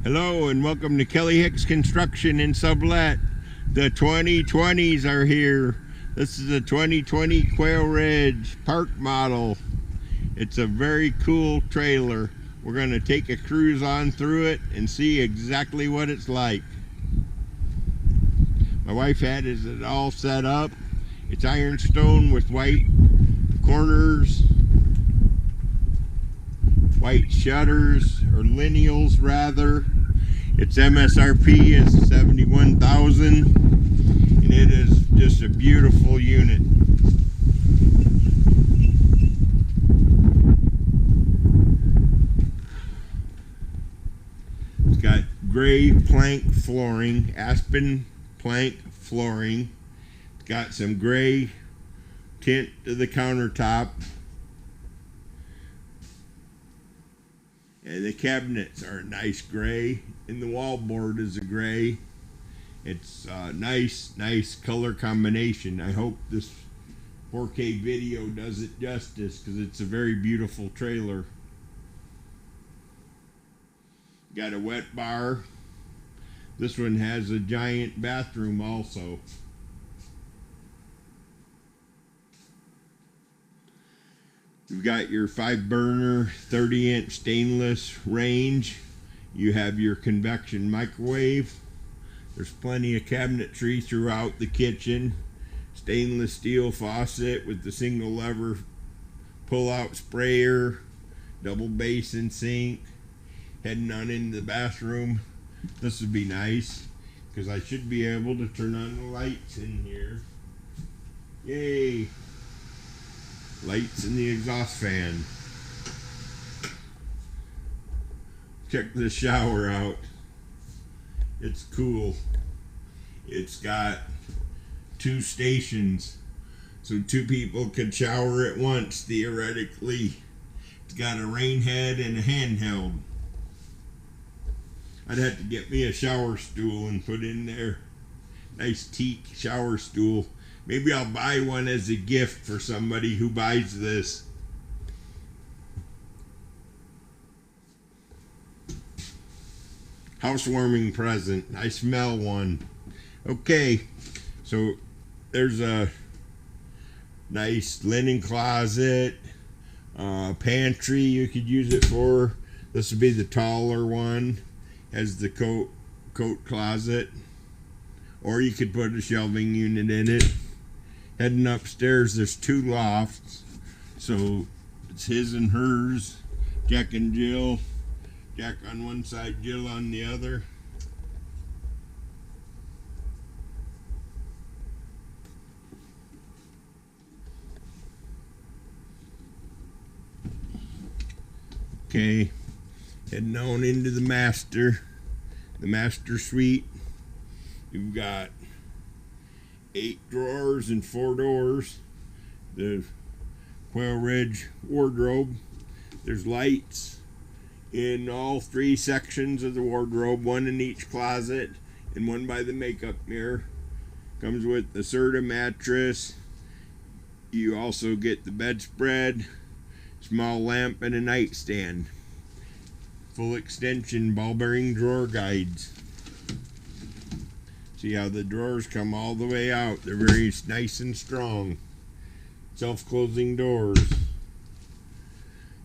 Hello and welcome to Kelly Hicks Construction in Sublet. The 2020s are here. This is a 2020 Quailridge Park model. It's a very cool trailer. We're going to take a cruise on through it and see exactly what it's like. My wife had it all set up. It's ironstone with white corners, white shutters, or lineals rather. Its MSRP is $71,000, and it is just a beautiful unit. It's got gray plank flooring, aspen plank flooring. It's got some gray tint to the countertop. And the cabinets are a nice gray, and the wallboard is a gray. It's a nice color combination. I hope this 4K video does it justice because it's a very beautiful trailer. Got a wet bar. This one has a giant bathroom also. You've got your 5-burner 30-inch stainless range. You have your convection microwave. There's plenty of cabinetry throughout the kitchen. Stainless steel faucet with the single lever pull-out sprayer, double basin sink. Heading on into the bathroom. This would be nice because I should be able to turn on the lights in here. Yay! Lights in the exhaust fan. Check the shower out. It's cool. It's got 2 stations, so 2 people could shower at once theoretically. It's got a rain head and a handheld. I'd have to get me a shower stool and put in there. Nice teak shower stool. Maybe I'll buy one as a gift for somebody who buys this. Housewarming present. I smell one. Okay, so there's a nice linen closet, pantry you could use it for. This would be the taller one. Has the coat closet. Or you could put a shelving unit in it. Heading upstairs, there's 2 lofts. So it's his and hers. Jack and Jill. Jack on one side, Jill on the other. Okay, heading on into the master suite. You've got 8 drawers and 4 doors. The Quailridge wardrobe. There's lights in all 3 sections of the wardrobe, 1 in each closet and 1 by the makeup mirror. Comes with the Serta mattress. You also get the bedspread, small lamp, and a nightstand. Full extension ball bearing drawer guides. See how the drawers come all the way out. They're very nice and strong. Self-closing doors.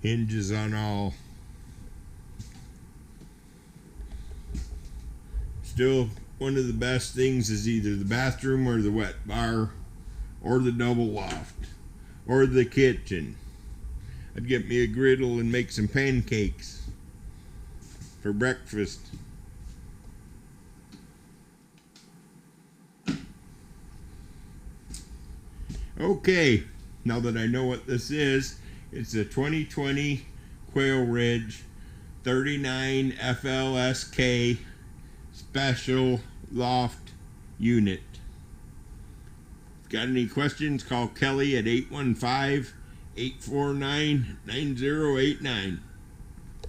Hinges on all. Still, one of the best things is either the bathroom or the wet bar or the double loft or the kitchen. I'd get me a griddle and make some pancakes for breakfast. Okay, now that I know what this is, it's a 2020 Quailridge 39FLSK special loft unit. If you got any questions, call Kelly at 815-849-9089.